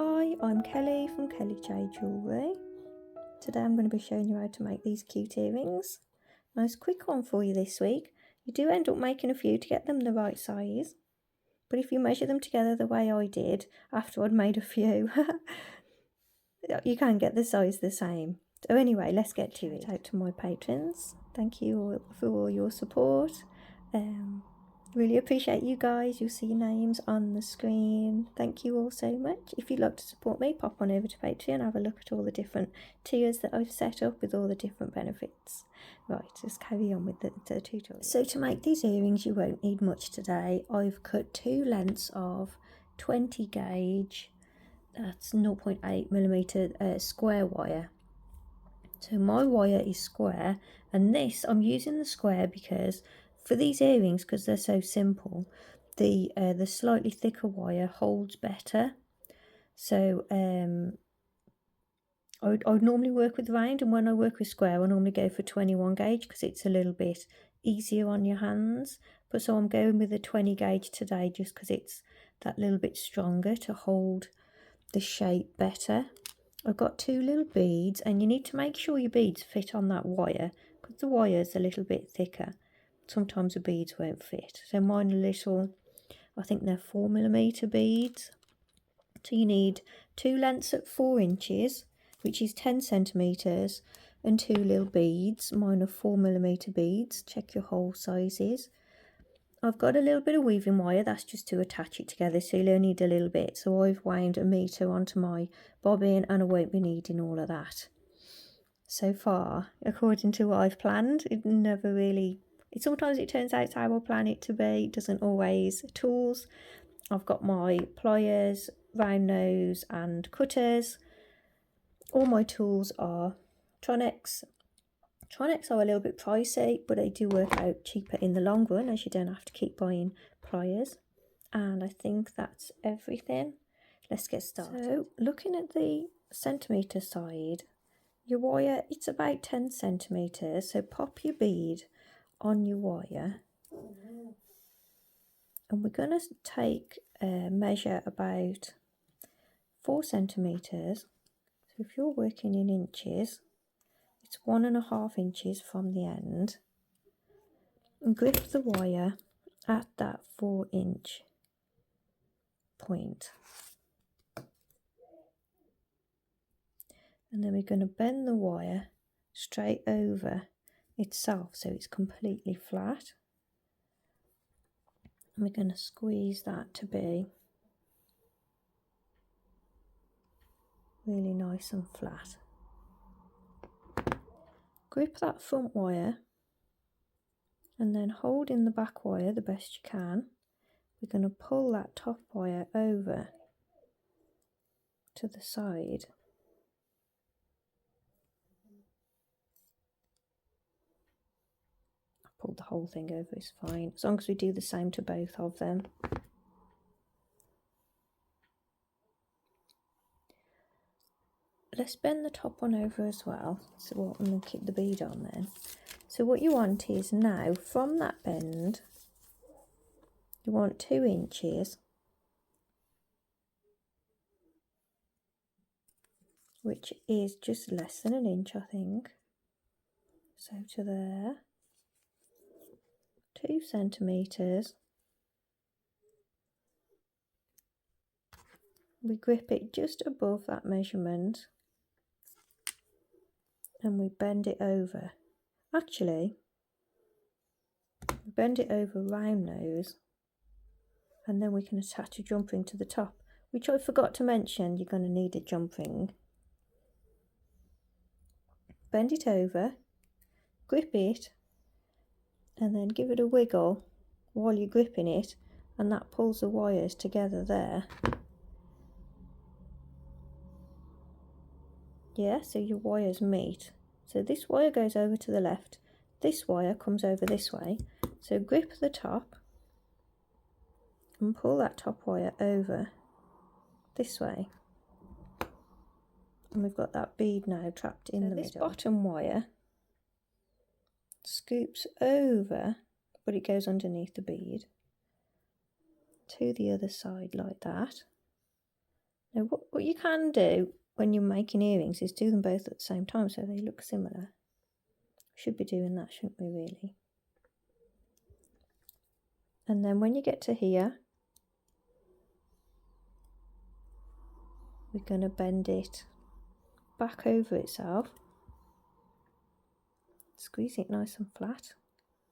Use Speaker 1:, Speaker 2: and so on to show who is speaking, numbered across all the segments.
Speaker 1: Hi, I'm Kelly from Jones Jewellery. Today I'm going to be showing you how to make these cute earrings. Nice quick one for you this week. You do end up making a few to get them the right size, but if you measure them together the way I did after I'd made a few, you can get the size the same. So anyway, let's get to it. Out to my patrons, thank you all for all your support. Really appreciate you guys. You'll see your names on the screen. Thank you all so much. If you'd like to support me, pop on over to Patreon, have a look at all the different tiers that I've set up with all the different benefits. Right, let's carry on with the tutorial. So to make these earrings, you won't need much today. I've cut 2 lengths of 20 gauge, that's 0.8mm square wire. So my wire is square, and this, I'm using the square because for these earrings, because they're so simple, the slightly thicker wire holds better. So I would normally work with round, and when I work with square I normally go for 21 gauge because it's a little bit easier on your hands. But so I'm going with the 20 gauge today just because it's that little bit stronger to hold the shape better. I've got 2 little beads, and you need to make sure your beads fit on that wire because the wire's a little bit thicker. Sometimes the beads won't fit. So mine are little, I think they're 4mm beads. So you need 2 lengths at 4 inches, which is 10 centimetres, and 2 little beads. Mine are 4mm beads. Check your hole sizes. I've got a little bit of weaving wire, that's just to attach it together, so you'll only need a little bit. So I've wound 1 metre onto my bobbin, and I won't be needing all of that. So far, according to what I've planned, sometimes it turns out how I plan it to be. It doesn't always. Tools, I've got my pliers, round nose and cutters. All my tools are Tronex. Tronex are a little bit pricey, but they do work out cheaper in the long run, as you don't have to keep buying pliers. And I think that's everything. Let's get started. So looking at the centimetre side, your wire, it's about 10 centimetres, so pop your bead on your wire, and we're going to take a measure about 4 centimetres. So if you're working in inches, it's 1.5 inches from the end, and grip the wire at that 4-inch point. And then we're going to bend the wire straight over itself so it's completely flat. And we're going to squeeze that to be really nice and flat. Grip that front wire and then hold in the back wire the best you can. We're going to pull that top wire over to the side. I pulled the whole thing over, it's fine, as long as we do the same to both of them. Let's bend the top one over as well, so I'm going to keep the bead on then. So what you want is now, from that bend, you want 2 inches, which is just less than 1 inch, I think. So to there, 2 centimetres. We grip it just above that measurement, and we bend it over. Actually, bend it over round nose, and then we can attach a jump ring to the top, which I forgot to mention. You're going to need a jump ring. Bend it over, grip it, and then give it a wiggle while you're gripping it, and that pulls the wires together there. Yeah, so your wires meet. So this wire goes over to the left, this wire comes over this way. So grip the top and pull that top wire over this way. And we've got that bead now trapped in the middle. This bottom wire scoops over, but it goes underneath the bead to the other side like that. Now what you can do when you're making earrings is do them both at the same time so they look similar. Should be doing that, shouldn't we, really? And then when you get to here, we're going to bend it back over itself. Squeeze it nice and flat.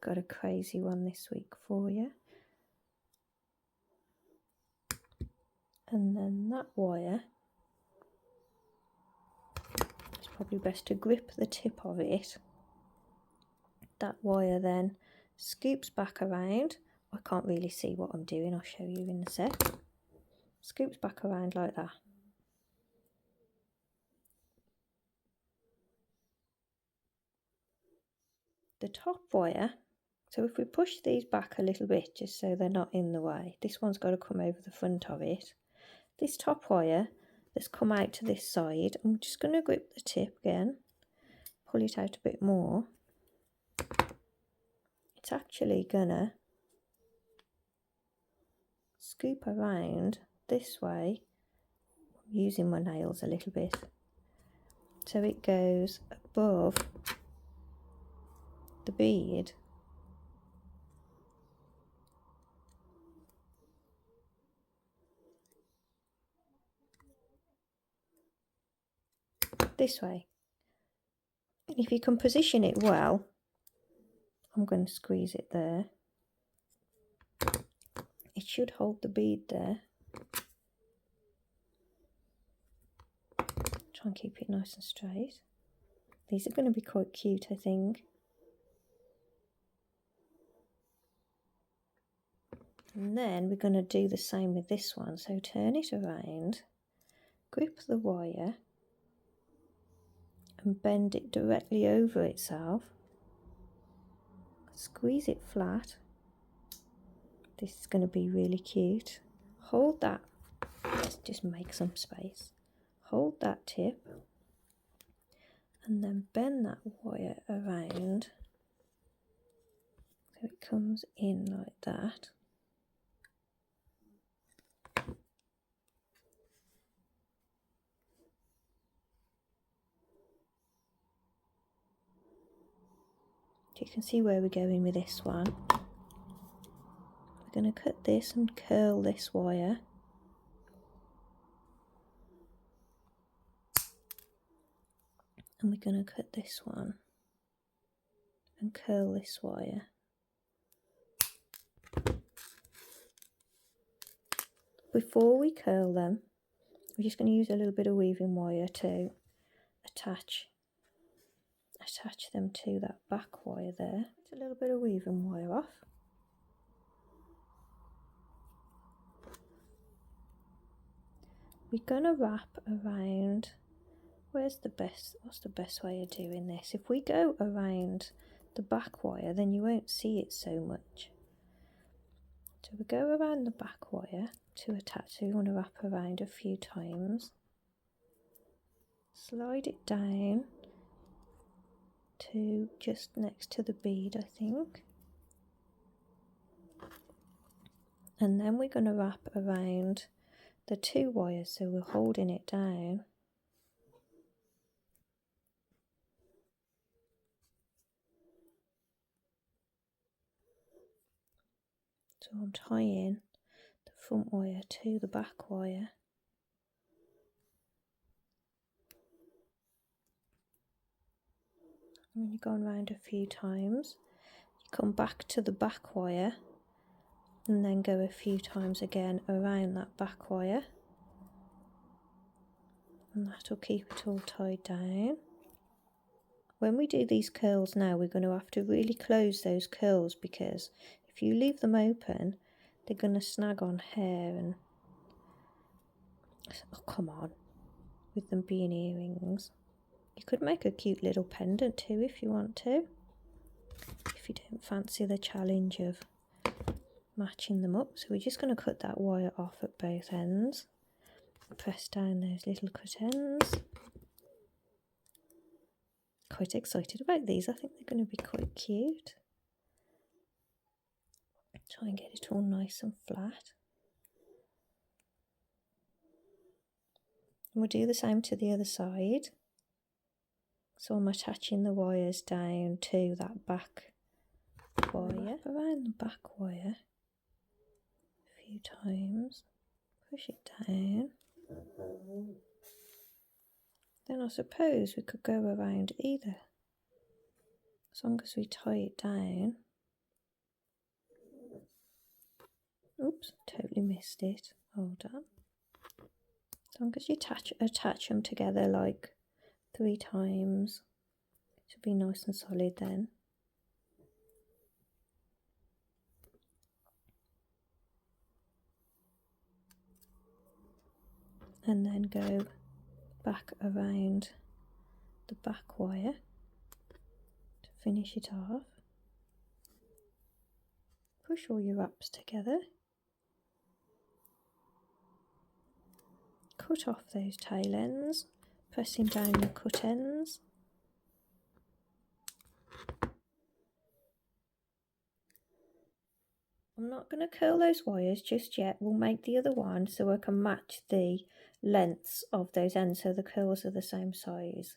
Speaker 1: Got a crazy one this week for you. And then that wire, it's probably best to grip the tip of it. That wire then scoops back around. I can't really see what I'm doing, I'll show you in a sec. Scoops back around like that. The top wire, so if we push these back a little bit just so they're not in the way, this one's got to come over the front of it. This top wire that's come out to this side, I'm just going to grip the tip again, pull it out a bit more. It's actually going to scoop around this way. I'm using my nails a little bit. So it goes above the bead. This way. And if you can position it well, I'm going to squeeze it there. It should hold the bead there. Try and keep it nice and straight. These are going to be quite cute, I think. And then we're going to do the same with this one. So turn it around, grip the wire and bend it directly over itself. Squeeze it flat. This is going to be really cute. Hold that. Let's just make some space. Hold that tip and then bend that wire around so it comes in like that. So you can see where we're going with this one. We're going to cut this and curl this wire. And we're going to cut this one and curl this wire. Before we curl them, we're just going to use a little bit of weaving wire to attach them to that back wire there. Get a little bit of weaving wire off. We're going to wrap around, what's the best way of doing this? If we go around the back wire, then you won't see it so much. So we go around the back wire to attach, so you want to wrap around a few times. Slide it down to just next to the bead, I think. And then we're going to wrap around the two wires, so we're holding it down. So I'm tying the front wire to the back wire. And when you've gone round a few times, you come back to the back wire and then go a few times again around that back wire. And that'll keep it all tied down. When we do these curls now, we're going to have to really close those curls, because if you leave them open, they're going to snag on hair and, oh come on, with them being earrings. You could make a cute little pendant too if you want to, if you don't fancy the challenge of matching them up. So we're just going to cut that wire off at both ends, press down those little cut ends. Quite excited about these. I think they're going to be quite cute. Try and get it all nice and flat. we'll do the same to the other side. So I'm attaching the wires down to that back wire. Wrap around the back wire a few times, push it down. Then I suppose we could go around either, as long as we tie it down. Oops, totally missed it. Hold on. As long as you attach them together like 3 times, it should be nice and solid then. And then go back around the back wire to finish it off. Push all your wraps together. Cut off those tail ends, pressing down the cut ends. I'm not going to curl those wires just yet. We'll make the other one so I can match the lengths of those ends so the curls are the same size.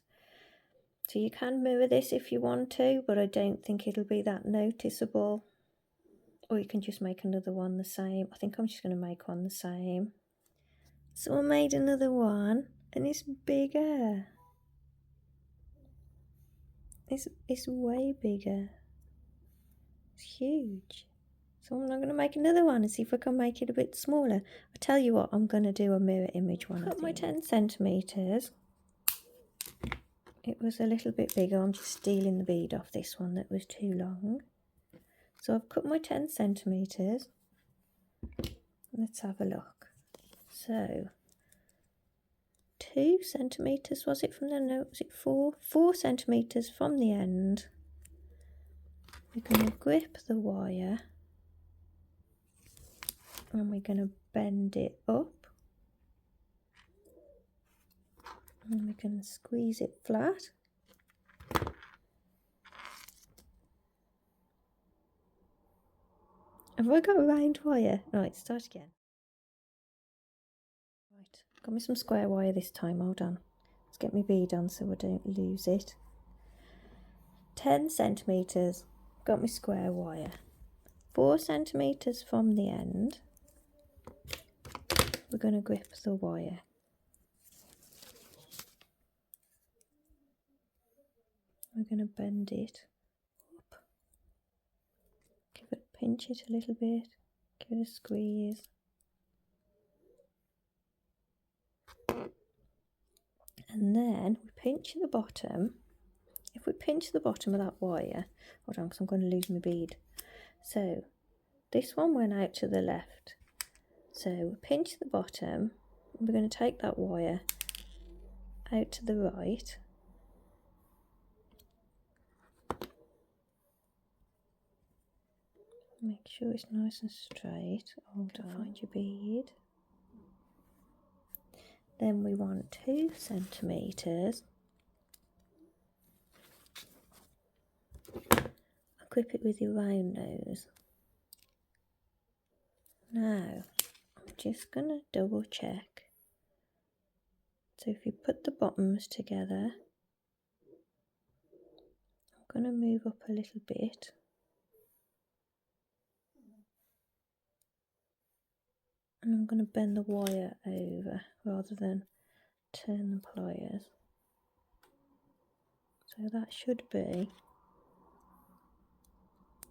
Speaker 1: So you can mirror this if you want to, but I don't think it'll be that noticeable. Or you can just make another one the same. I think I'm just going to make one the same. So I made another one and it's bigger. It's way bigger. It's huge. So I'm going to make another one and see if I can make it a bit smaller. I tell you what, I'm going to do a mirror image one. Cut my 10 centimetres. It was a little bit bigger. I'm just stealing the bead off this one that was too long. So I've cut my 10 centimetres. Let's have a look. So 2 centimetres was it from the no, was it 4? 4 centimetres from the end. We're going to grip the wire and we're going to bend it up and we're going to squeeze it flat. Have I got a round wire? Right, start again. Right, got me some square wire this time, hold on. Let's get my bead on so I don't lose it. 10 centimetres, got my square wire. 4 centimetres from the end. We're going to grip the wire. We're going to bend it up. Pinch it a little bit. Give it a squeeze. And then we pinch at the bottom. If we pinch the bottom of that wire, hold on because I'm going to lose my bead. So this one went out to the left. So we pinch the bottom. We're going to take that wire out to the right. Make sure it's nice and straight. Hold on, find your bead. Then we want 2 centimetres. Grip it with your round nose. Now, I'm just going to double check. So if you put the bottoms together, I'm going to move up a little bit. And I'm going to bend the wire over rather than turn the pliers. So that should be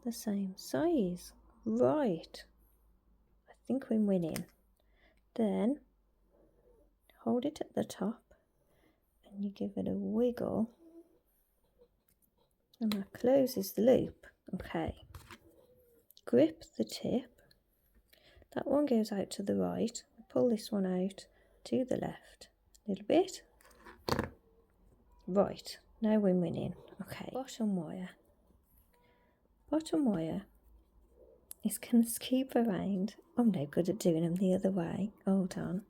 Speaker 1: the same size. Right. I think we're winning. Then hold it at the top and you give it a wiggle and that closes the loop. Okay. Grip the tip. That one goes out to the right. Pull this one out to the left a little bit. Right, now we're winning. Okay, bottom wire. Bottom wire is going to scoop around. I'm no good at doing them the other way. Hold on.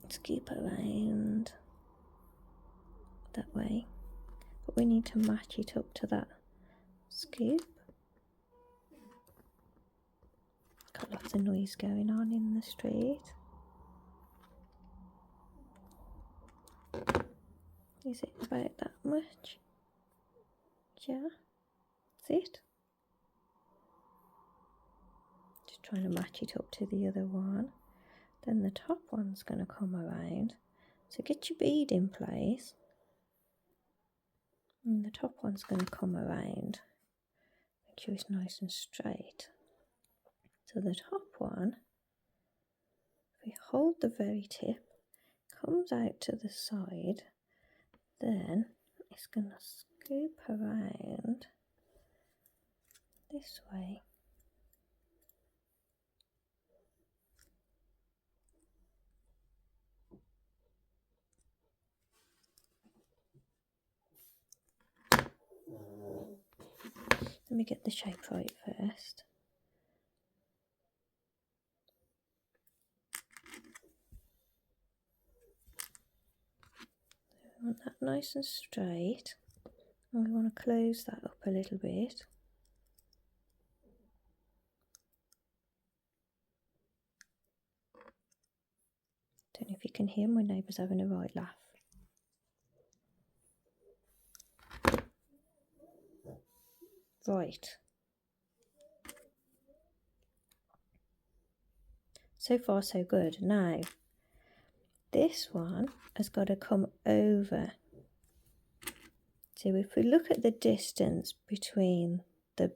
Speaker 1: Scoop around that way. But we need to match it up to that scoop. Got lots of noise going on in the street. Is it about that much? Yeah, that's it. Just trying to match it up to the other one. Then the top one's going to come around. So get your bead in place. And the top one's going to come around. Make sure it's nice and straight. So the top one, if we hold the very tip, comes out to the side, then it's going to scoop around this way. Let me get the shape right first. We want that nice and straight, and we want to close that up a little bit. Don't know if you can hear my neighbours having a right laugh. Right. So far so good. Now, this one has got to come over. So if we look at the distance between the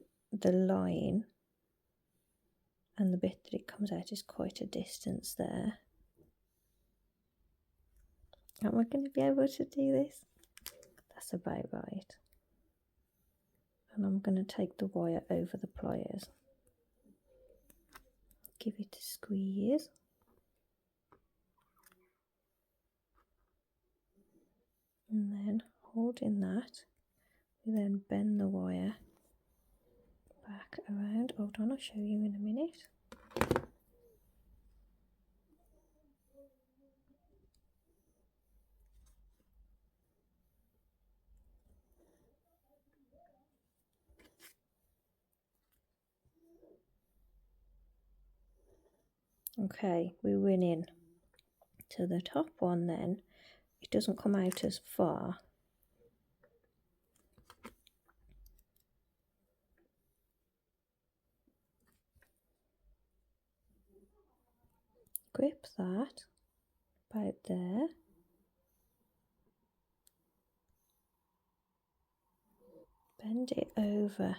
Speaker 1: line and the bit that it comes out, is quite a distance there. Am I going to be able to do this? That's about right. And I'm going to take the wire over the pliers. Give it a squeeze. And then holding that, we then bend the wire back around. Hold on, I'll show you in a minute. Okay, we went in to the top one then. It doesn't come out as far. Grip that about there. Bend it over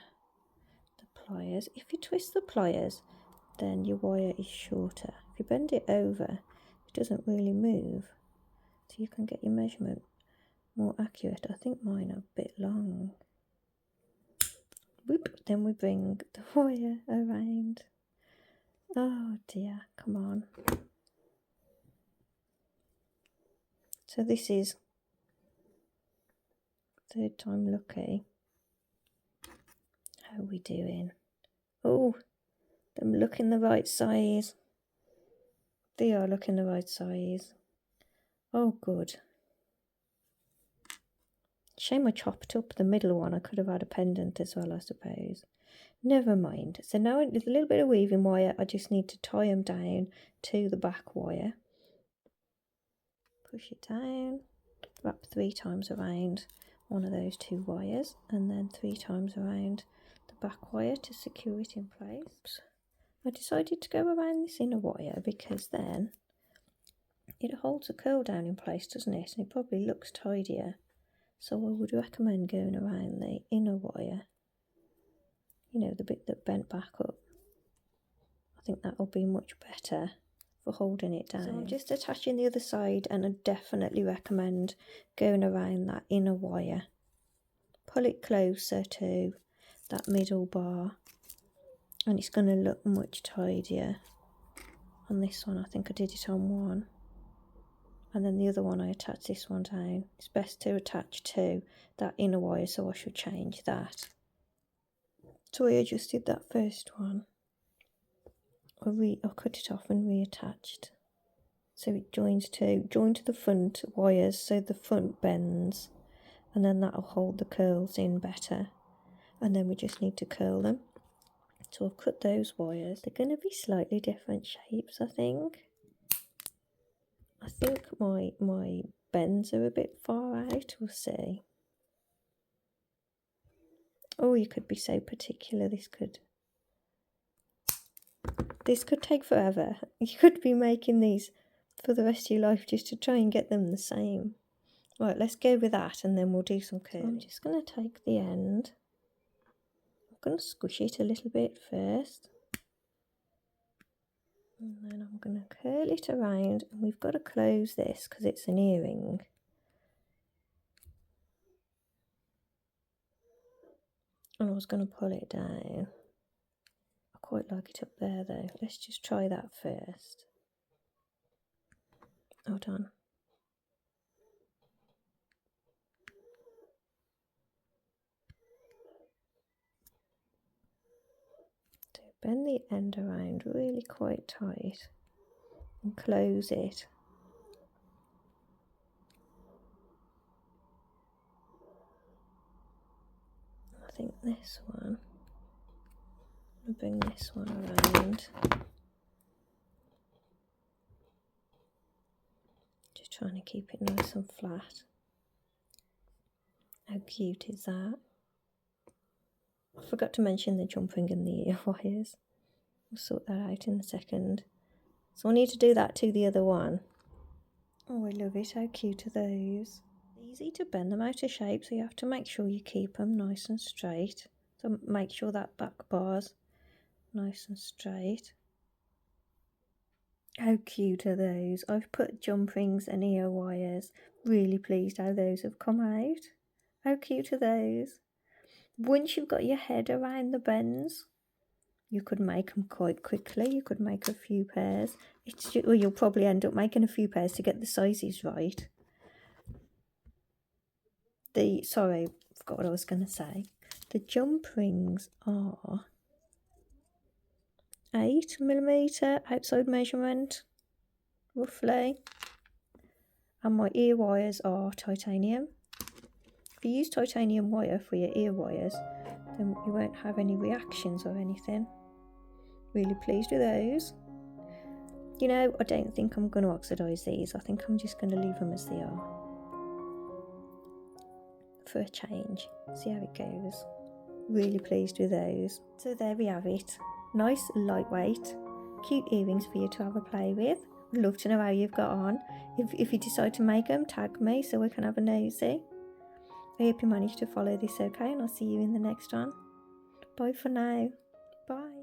Speaker 1: the pliers. If you twist the pliers, then your wire is shorter. If you bend it over, it doesn't really move. So you can get your measurement more accurate. I think mine are a bit long. Whoop, then we bring the wire around. Oh dear, come on. So this is third time lucky. How are we doing? Oh, them looking the right size. They are looking the right size. Oh, good. Shame I chopped up the middle one. I could have had a pendant as well, I suppose. Never mind. So now with a little bit of weaving wire, I just need to tie them down to the back wire. Push it down. Wrap 3 times around one of those 2 wires, and then 3 times around the back wire to secure it in place. I decided to go around this inner wire because then it holds the curl down in place, doesn't it? And it probably looks tidier. So I would recommend going around the inner wire, you know, the bit that bent back up. I think that will be much better for holding it down. So I'm just attaching the other side, and I definitely recommend going around that inner wire. Pull it closer to that middle bar, and it's going to look much tidier. On this one, I think I did it on one. And then the other one, I attach this one down. It's best to attach to that inner wire, so I should change that. So I adjusted that first one. I cut it off and reattached. So it joins to the front wires, so the front bends, and then that'll hold the curls in better. And then we just need to curl them. So I've cut those wires. They're going to be slightly different shapes, I think. I think my bends are a bit far out, we'll see. Oh, you could be so particular, this could take forever. You could be making these for the rest of your life just to try and get them the same. Right, let's go with that and then we'll do some curling. So I'm just going to take the end. I'm going to squish it a little bit first. And then I'm going to curl it around, and we've got to close this because it's an earring. And I was going to pull it down. I quite like it up there though. Let's just try that first. Hold on. So bend the end around really quite tight and close it. I think this one. I'll bring this one around. Just trying to keep it nice and flat. How cute is that? I forgot to mention the jumping and the ear wires. We'll sort that out in a second. So I need to do that to the other one. Oh, I love it. How cute are those? Easy to bend them out of shape, so you have to make sure you keep them nice and straight. So make sure that back bar's nice and straight. How cute are those? I've put jumprings and ear wires. Really pleased how those have come out. How cute are those? Once you've got your head around the bends, you could make them quite quickly. You could make a few pairs. It's just, well, you'll probably end up making a few pairs to get the sizes right. Sorry, I forgot what I was going to say. The jumprings are 8mm outside measurement, roughly. And my ear wires are titanium. If you use titanium wire for your ear wires, then you won't have any reactions or anything. Really pleased with those. You know, I don't think I'm going to oxidise these. I think I'm just going to leave them as they are for a change. See how it goes. Really pleased with those. So there we have it. Nice, lightweight, cute earrings for you to have a play with. I'd love to know how you've got on. If you decide to make them, tag me so we can have a nosy. I hope you managed to follow this okay, and I'll see you in the next one. Bye for now. Bye.